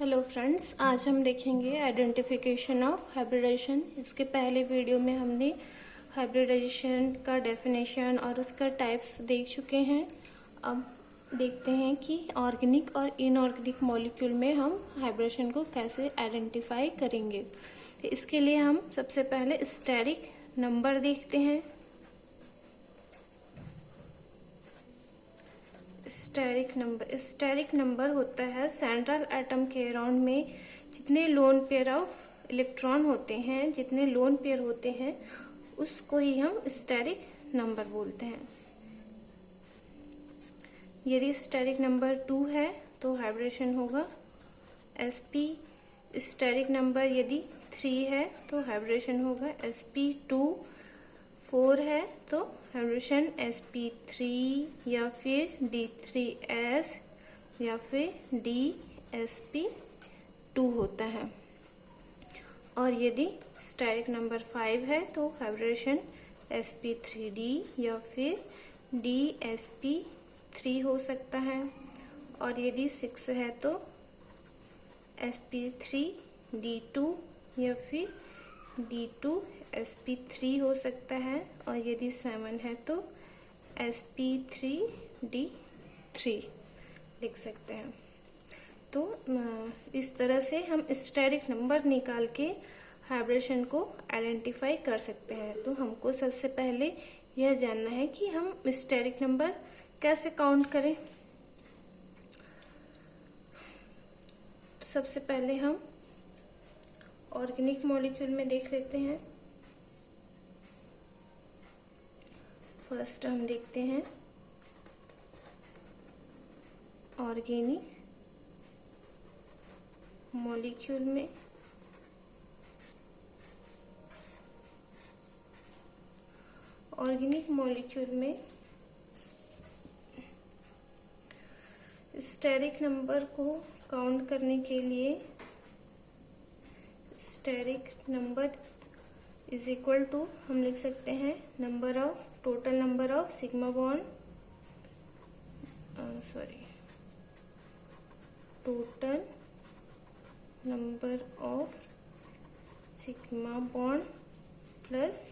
Hello friends, आज हम देखेंगे आइडेंटिफिकेशन ऑफ हाइब्रिडाइजेशन। इसके पहले वीडियो में हमने हाइब्रिडाइजेशन का डेफिनेशन और उसका टाइप्स देख चुके हैं। अब देखते हैं कि ऑर्गेनिक और इनऑर्गेनिक मॉलिक्यूल में हम हाइब्रिडेशन को कैसे आइडेंटिफाई करेंगे। तो इसके लिए हम सबसे पहले स्टेरिक नंबर देखते हैं। स्टेरिक नंबर होता है सेंट्रल एटम के अराउंड में जितने लोन पेयर ऑफ इलेक्ट्रॉन होते हैं, जितने लोन पेयर होते हैं उसको ही हम स्टेरिक नंबर बोलते हैं। यदि स्टेरिक नंबर 2 है तो हाइब्रिडेशन होगा sp। स्टेरिक नंबर यदि 3 है तो हाइब्रिडेशन होगा sp2। 4 है तो हाइब्रिडेशन sp3 या फिर d3s या फिर dsp2 होता है। और यदि स्टेरिक नंबर 5 है तो हाइब्रिडेशन sp3d या फिर dsp3 हो सकता है। और यदि 6 है तो sp3d2 या फिर d2sp3 हो सकता है। और यदि 7 है तो sp3d3 लिख सकते हैं। तो इस तरह से हम स्टेरिक नंबर निकाल के हाइब्रिडेशन को आइडेंटिफाई कर सकते हैं। तो हमको सबसे पहले यह जानना है कि हम स्टेरिक नंबर कैसे काउंट करें। तो सबसे पहले हम ऑर्गेनिक मॉलिक्यूल में देख लेते हैं। फर्स्ट हम देखते हैं ऑर्गेनिक मॉलिक्यूल में स्टेरिक नंबर को काउंट करने के लिए steric number is equal to हम लिख सकते हैं total number of sigma bond total number of sigma bond plus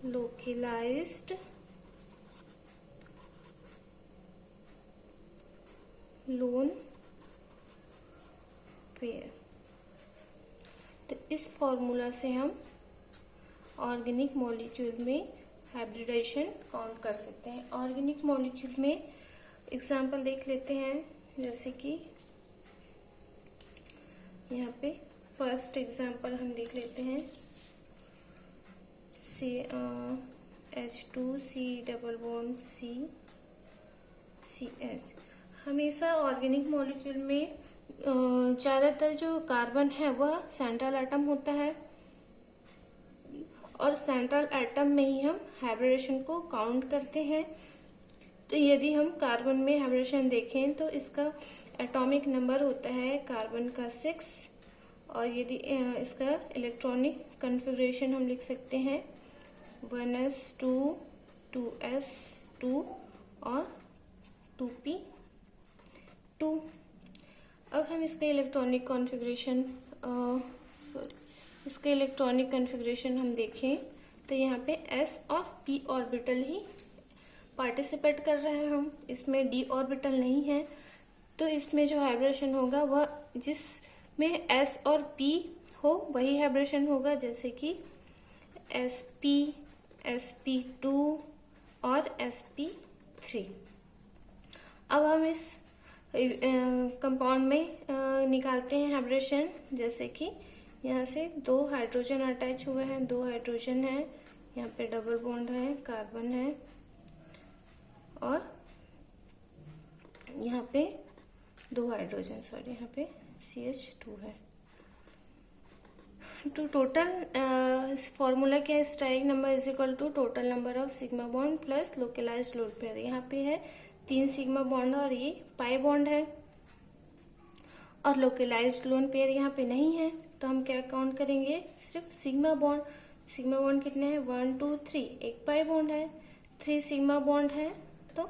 localised lone pair. तो इस फॉर्मूला से हम ऑर्गेनिक मॉलिक्यूल में हाइब्रिडाइजेशन काउंट कर सकते हैं। ऑर्गेनिक मॉलिक्यूल में एग्जांपल देख लेते हैं, जैसे कि यहाँ पे फर्स्ट एग्जांपल हम देख लेते हैं H2C डबल बॉन्ड CH। हमेशा ऑर्गेनिक मॉलिक्यूल में ज्यादातर जो कार्बन है वह सेंट्रल एटम होता है और सेंट्रल एटम में ही हम हाइब्रिडेशन को काउंट करते हैं। तो यदि हम कार्बन में हाइब्रिडेशन देखें तो इसका एटॉमिक नंबर होता है कार्बन का 6। और यदि इसका इलेक्ट्रॉनिक कॉन्फ़िगरेशन हम लिख सकते हैं 1s2 2s2 और 2p2। अब हम इसका इलेक्ट्रॉनिक कॉन्फ़िगरेशन हम देखें तो यहाँ पे s और p ऑर्बिटल ही पार्टिसिपेट कर रहे हैं हम, इसमें d ऑर्बिटल नहीं है। तो इसमें जो हाइब्रिडेशन होगा वह जिसमें s और p हो वही हाइब्रिडेशन होगा, जैसे कि sp sp2 और sp3। अब हम इस कंपाउंड में निकालते हैं हाइब्रिडेशन। जैसे कि यहाँ से 2 हाइड्रोजन अटैच हुए हैं, 2 हाइड्रोजन है, यहाँ पे डबल बॉन्ड है, कार्बन है और यहाँ पे 2 हाइड्रोजन यहाँ पे CH2 है। तो टोटल फॉर्मूला क्या है, steric number is equal to total number of sigma bond plus localised lone pair. यहाँ पे है 3 सिग्मा बॉन्ड और ये पाई बॉन्ड है और लोकलाइज्ड लोन पेयर यहाँ पे नहीं है। तो हम क्या काउंट करेंगे, सिर्फ सिग्मा बॉन्ड। सिग्मा बॉन्ड कितने हैं 1 2 3, एक पाई बॉन्ड है, 3 सिग्मा बॉन्ड है। तो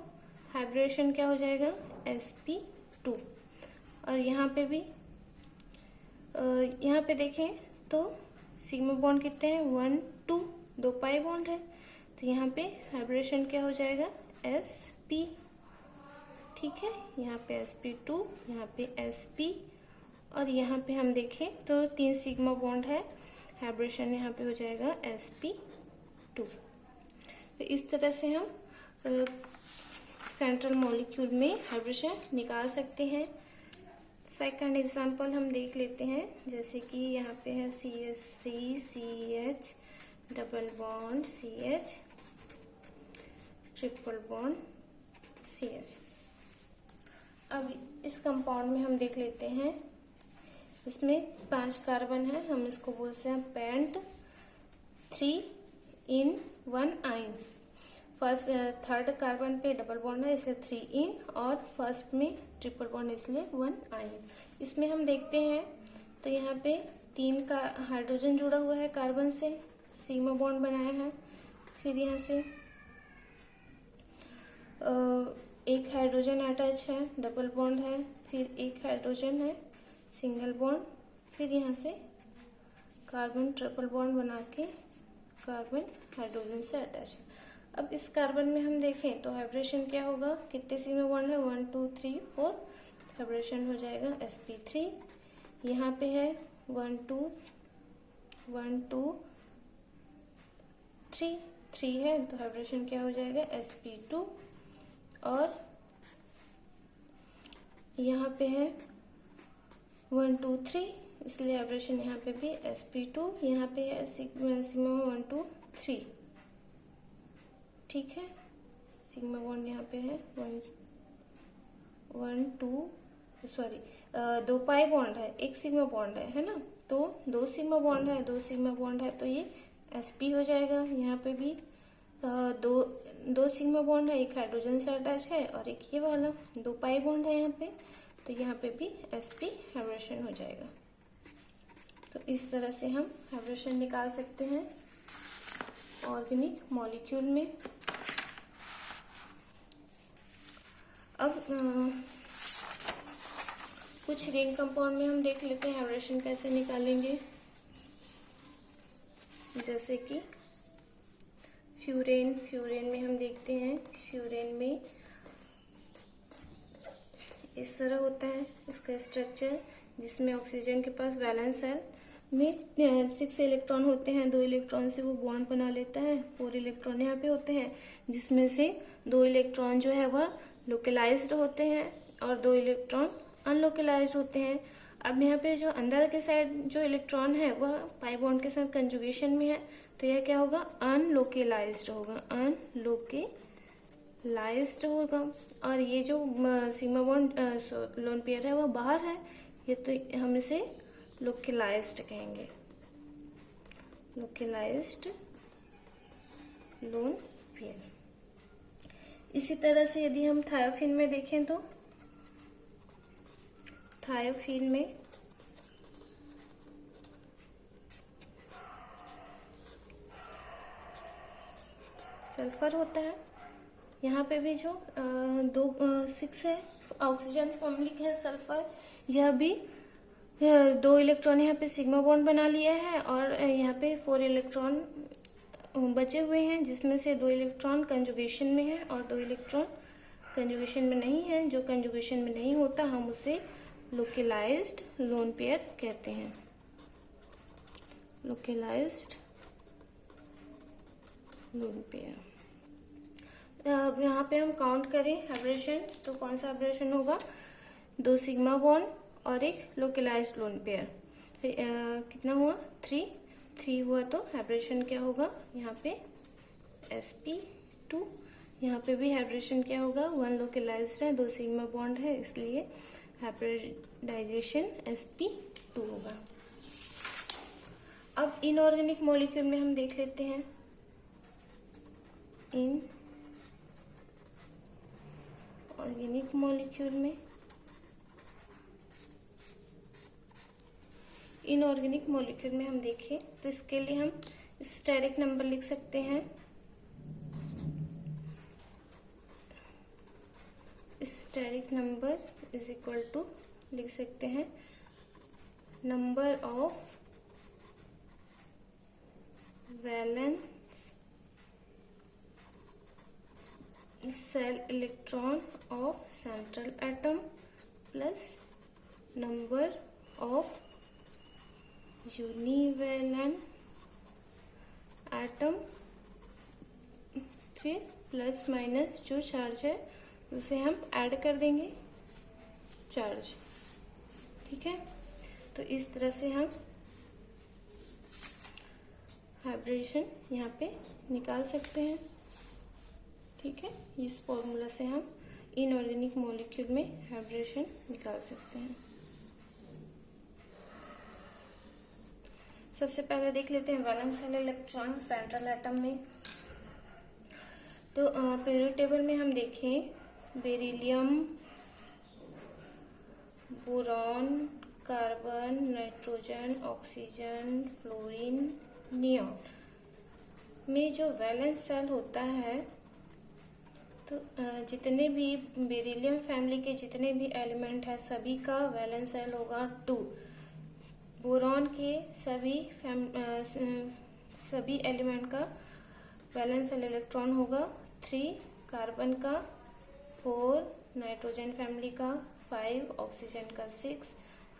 हाइब्रिडेशन क्या हो जाएगा sp2। और यहाँ पे भी यहाँ पे देखें तो सिग्मा बॉन्ड कितने हैं, 1 2, 2 पाई बॉन्ड है, तो यहाँ पे हाइब्रिडेशन क्या हो जाएगा, sp। ठीक है, यहाँ पे sp2, यहाँ पे sp, और यहाँ पे हम देखें तो 3 सिग्मा बॉन्ड है, हाइब्रिडेशन यहाँ पे हो जाएगा sp2। तो इस तरह से हम सेंट्रल मॉलिक्यूल में हाइब्रिडेशन निकाल सकते हैं। सेकंड एग्जांपल हम देख लेते हैं, जैसे कि यहाँ पे है CH3 CH double bond CH triple bond CH। अब इस कंपाउंड में हम देख लेते हैं, इसमें 5 कार्बन है, हम इसको बोलते हैं pent 3 in 1 ion. First third carbon पे डबल बॉन्ड है इसलिए 3 इन, और फर्स्ट में ट्रिपल बॉन्ड इसलिए 1 आयन। इसमें हम देखते हैं तो यहाँ पे 3 का हाइड्रोजन जुड़ा हुआ है कार्बन से, सिग्मा बॉन्ड बनाया है। फिर यहाँ से एक हाइड्रोजन अटैच है, डबल बॉन्ड है, फिर एक हाइड्रोजन है, सिंगल बॉन्ड, फिर यहाँ से कार्बन ट्रिपल बॉन्ड बना के कार्बन हाइड्रोजन से अटैच है। अब इस कार्बन में हम देखें तो हाइब्रिडेशन क्या होगा, कितने सिग्मा बॉन्ड है, 1 2 3 4, हाइब्रिडेशन हो जाएगा sp3। यहाँ पे है 1 2 1 2 3 3 है, तो हाइब्रिडेशन क्या हो जाएगा sp2। और यहाँ पे है 1 2 3, इसलिए हाइब्रिडेशन यहाँ पे भी sp2। यहाँ पे है सिग्मा 1 2 3, ठीक है, सिग्मा बॉन्ड यहाँ पे है 1 2 सॉरी 2 पाई बॉन्ड है, एक सिग्मा बॉन्ड है ना, तो 2 सिग्मा बॉन्ड है, 2 सिग्मा बॉन्ड है, तो ये sp हो जाएगा। यहाँ पे भी 2 सिग्मा बॉन्ड है, एक हाइड्रोजन से अटैच है और एक ये वाला 2 पाई बॉन्ड है यहाँ पे, तो यहाँ पे भी sp हाइब्रिडेशन हो जाएगा। तो इस तरह से हम हाइब्रिडेशन निकाल सकते हैं ऑर्गेनिक मॉलिक्यूल में। अब कुछ रिंग कंपाउंड में हम देख लेते हैं हाइब्रिडेशन कैसे निकालेंगे, जैसे कि फ्यूरेन। फ्यूरेन में हम देखते हैं, फ्यूरेन में इस तरह होता है इसका स्ट्रक्चर, जिसमें ऑक्सीजन के पास वैलेंस सेल में 6 इलेक्ट्रॉन होते हैं, 2 इलेक्ट्रॉन से वो बॉन्ड बना लेता है, 4 इलेक्ट्रॉन यहाँ पे होते हैं, जिसमें से 2 इलेक्ट्रॉन जो है वह लोकलाइज्ड होते हैं और 2 इलेक्ट्रॉन अनलोकलाइज्ड होते हैं। अब यहाँ पे जो अंदर के साइड जो इलेक्ट्रॉन है वह पाई बॉन्ड के साथ कंजुगेशन में है, तो यह क्या होगा, अनलोकलाइज्ड होगा, अनलोकलाइज्ड होगा। और ये जो सिग्मा बॉन्ड लोन पेयर है वह बाहर है, ये तो हम इसे लोकलाइज्ड कहेंगे, लोकलाइज्ड लोन पेयर। इसी तरह से यदि हम थायोफिन में देखें तो थायोफिन में सल्फर होता है, यहाँ पे भी जो 6 है ऑक्सीजन फॉर्मलिक है सल्फर, यह भी 2 इलेक्ट्रॉन यहाँ पे सिग्मा बॉन्ड बना लिया है और यहाँ पे 4 इलेक्ट्रॉन बचे हुए हैं, जिसमें से 2 इलेक्ट्रॉन कंजुगेशन में है और 2 इलेक्ट्रॉन कंजुगेशन में नहीं है। जो कंजुगेशन में नहीं होता हम उसे लोकलाइज्ड लोन पेयर कहते हैं, लोकलाइज्ड लोन पेयर। अब यहाँ पे हम काउंट करें हाइब्रिडेशन, तो कौन सा हाइब्रिडेशन होगा, 2 सिग्मा बॉन्ड और एक लोकलाइज्ड लोन पेयर, कितना हुआ 3 हुआ, तो हाइब्रिडेशन क्या होगा, यहाँ पे sp2। यहाँ पे भी हाइब्रिडेशन क्या होगा, 1 लोकलाइज्ड है, 2 सिग्मा बॉन्ड है, इसलिए हाइब्रिडाइजेशन sp2 होगा। अब इनऑर्गेनिक मॉलिक्यूल में हम देख लेते हैं, इन ऑर्गेनिक मॉलिक्यूल में इनऑर्गेनिक मॉलिक्यूल में हम देखें तो इसके लिए हम स्टेरिक नंबर लिख सकते हैं, steric number is equal to लिख सकते हैं number of valence shell electron of central atom plus number of univalent atom, फिर प्लस माइनस जो चार्ज है उसे हम ऐड कर देंगे चार्ज। ठीक है, तो इस तरह से हम हाइब्रिडेशन यहाँ पे निकाल सकते हैं। ठीक है, इस फॉर्मूला से हम इनऑर्गेनिक मॉलिक्यूल में हाइब्रिडेशन निकाल सकते हैं। सबसे पहले देख लेते हैं valence shell electron central atom में। तो पीरियोडिक टेबल में हम देखें beryllium, boron, carbon, nitrogen, oxygen, fluorine, neon में जो वैलेंस सेल होता है, तो जितने भी बेरिलियम फैमिली के जितने भी एलिमेंट है सभी का वैलेंस सेल होगा 2। बोरॉन के सभी एलिमेंट का वैलेंस सेल इलेक्ट्रॉन होगा 3, कार्बन का 4, नाइट्रोजन फैमिली का 5, ऑक्सीजन का 6,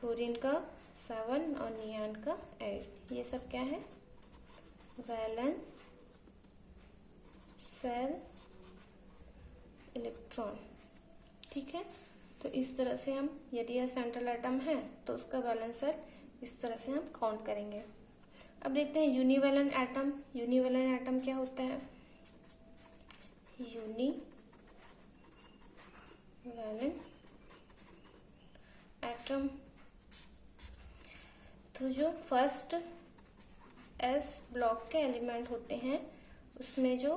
फ्लोरीन का 7 और नियॉन का 8। ये सब क्या है? Valence shell electron. ठीक है, तो इस तरह से हम, यदि यह सेंट्रल एटम है तो उसका वैलेंस सेल इस तरह से हम काउंट करेंगे। अब देखते हैं यूनिवैलेंट एटम। यूनिवैलेंट एटम क्या होता है? यूनिवैलेंट एटम, तो जो फर्स्ट एस ब्लॉक के एलिमेंट होते हैं उसमें जो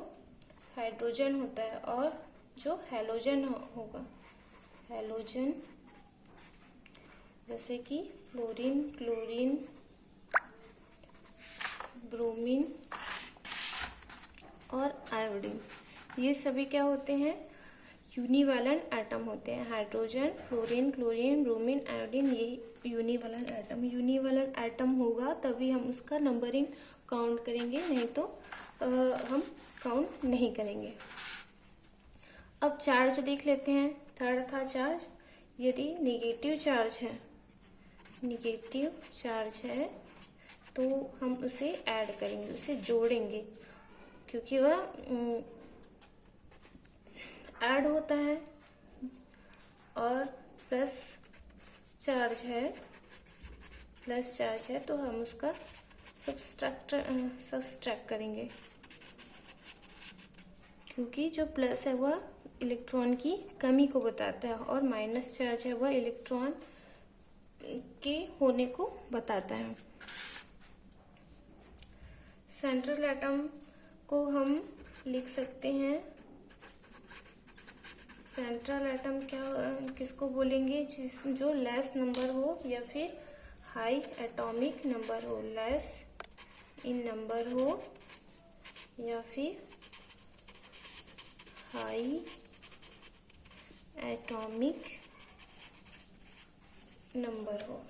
हाइड्रोजन होता है और जो हैलोजन होगा, हैलोजन जैसे कि फ्लोरीन, क्लोरीन, ब्रोमीन और आयोडीन, ये सभी क्या होते हैं? यूनिवैलेंट एटम होते हैं। Hydrogen, fluorine, chlorine, bromine, iodine, ये यूनिवैलेंट एटम। यूनिवैलेंट एटम होगा तभी हम उसका नंबरिंग काउंट करेंगे, नहीं तो हम काउंट नहीं करेंगे। अब चार्ज देख लेते हैं। थर्ड था चार्ज। यदि नेगेटिव चार्ज है, नेगेटिव चार्ज है तो हम उसे ऐड करेंगे, उसे जोड़ेंगे, क्योंकि वह ऐड होता है। और प्लस चार्ज है, प्लस चार्ज है तो हम उसका सब्सट्रैक्ट करेंगे, क्योंकि जो प्लस है वह इलेक्ट्रॉन की कमी को बताता है और माइनस चार्ज है वह इलेक्ट्रॉन के होने को बताता है। सेंट्रल एटम को हम लिख सकते हैं, सेंट्रल एटम किसको बोलेंगे? जो लेस नंबर हो या फिर हाई एटॉमिक नंबर हो, लेस इन नंबर हो या फिर हाई एटॉमिक नंबर हो।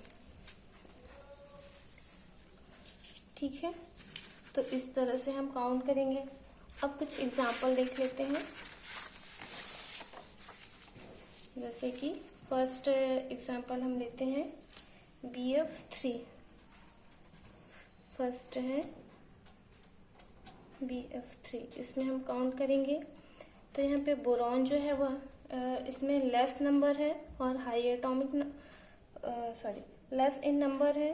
ठीक है, तो इस तरह से हम काउंट करेंगे। अब कुछ एग्जाम्पल देख लेते हैं। जैसे कि फर्स्ट एग्जाम्पल हम लेते हैं BF3। फर्स्ट है BF3, इसमें हम काउंट करेंगे। तो यहाँ पे बोरॉन जो है वह इसमें लेस नंबर है और high atomic less in number है,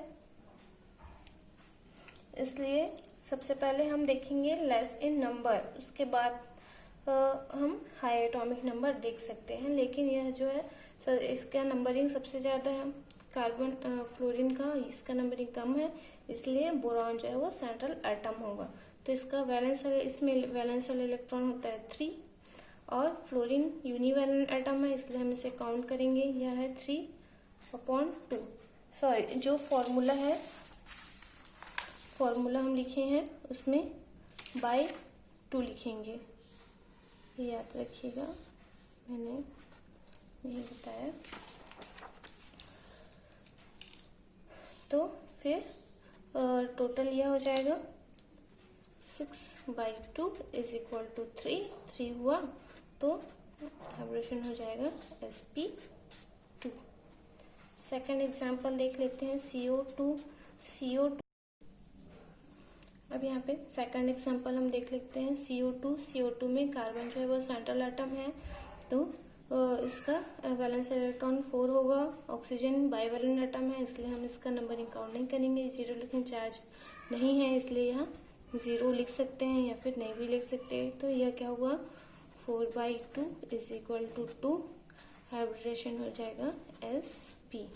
इसलिए सबसे पहले हम देखेंगे लेस इन नंबर, उसके बाद हम हाई एटॉमिक नंबर देख सकते हैं। लेकिन यह जो है इसका नंबरिंग सबसे ज़्यादा है, कार्बन फ्लोरीन का इसका नंबरिंग कम है, इसलिए बोरॉन जो है वो सेंट्रल एटम होगा। तो इसका वैलेंस इसमें वैलेंस इलेक्ट्रॉन होता है 3 और फ्लोरीन यूनिवैलेंट एटम है, इसलिए हम इसे काउंट करेंगे। यह है 3/2। सॉरी, जो फॉर्मूला है, फॉर्मूला हम लिखे हैं उसमें बाय 2 लिखेंगे, ये याद रखिएगा, मैंने नहीं बताया। तो फिर टोटल यह हो जाएगा 6/2 इज इक्वल टू 3 हुआ, तो हाइब्रिडेशन हो जाएगा sp2। सेकेंड एग्जाम्पल देख लेते हैं, CO2। अब यहाँ पे सेकंड एग्जांपल हम देख लेते हैं, CO2 में कार्बन जो है वो सेंट्रल एटम है, तो इसका वैलेंस इलेक्ट्रॉन 4 होगा। ऑक्सीजन बाइवैलेंट एटम है, इसलिए हम इसका नंबरिंग काउंट नहीं करेंगे, 0, लेकिन चार्ज नहीं है इसलिए यहाँ 0 लिख सकते हैं या फिर नहीं भी लिख सकते। तो यह क्या हुआ, 4/2 इज इक्वल टू 2, हाइब्रिडेशन हो जाएगा sp।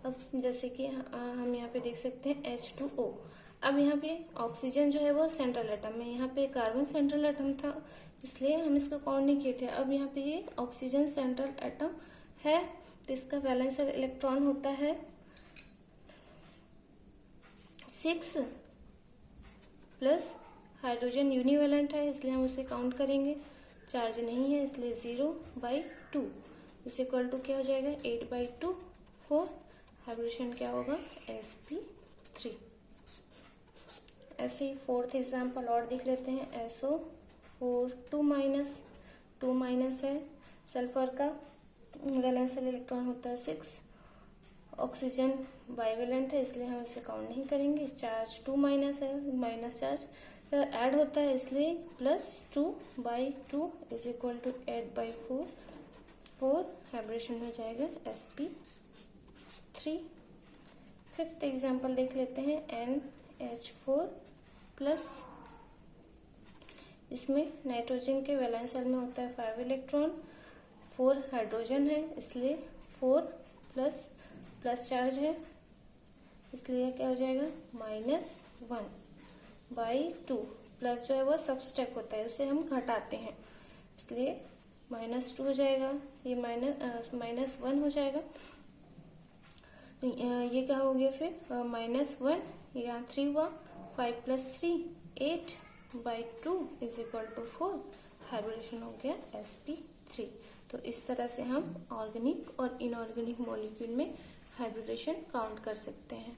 अब जैसे कि हम यहाँ पे देख सकते हैं H2O। अब यहाँ पे ऑक्सीजन जो है वो सेंट्रल एटम है, यहाँ पे कार्बन सेंट्रल एटम था इसलिए हम इसका काउंट नहीं किए थे। अब यहाँ पे ये ऑक्सीजन सेंट्रल एटम है, तो इसका वैलेंस इलेक्ट्रॉन होता है 6 प्लस हाइड्रोजन यूनिवैलेंट है इसलिए हम उसे काउंट करेंगे, चार्ज नहीं है इसलिए 0/2 इज इक्वल टू क्या हो जाएगा 8/2, 4, हाइब्रिडेशन क्या होगा sp3। ऐसे ही फोर्थ एग्जाम्पल और देख लेते हैं, SO4 2 माइनस है, सल्फर का वैलेंस इलेक्ट्रॉन होता है 6, ऑक्सीजन बाइवैलेंट है इसलिए हम इसे काउंट नहीं करेंगे, चार्ज 2 माइनस है, माइनस चार्ज ऐड होता है इसलिए +2/2 इज इक्वल टू 8/4, 4, हाइब्रिडेशन हो जाएगा sp3। फिफ्थ एग्जाम्पल देख लेते हैं, NH4 प्लस, इसमें नाइट्रोजन के वैलेंस शेल में होता है 5 इलेक्ट्रॉन, 4 हाइड्रोजन है इसलिए 4 प्लस चार्ज है इसलिए क्या हो जाएगा -1/2, प्लस जो है वो सबट्रैक्ट होता है उसे हम घटाते हैं इसलिए -2 हो जाएगा, ये -1 हो जाएगा, ये क्या हो गया फिर -1, यहाँ 3 हुआ, 5 + 3 8/2 इज इक्वल टू 4, हाइब्रिडेशन हो गया sp3। तो इस तरह से हम ऑर्गेनिक और इनऑर्गेनिक मॉलिक्यूल में हाइब्रिडेशन काउंट कर सकते हैं।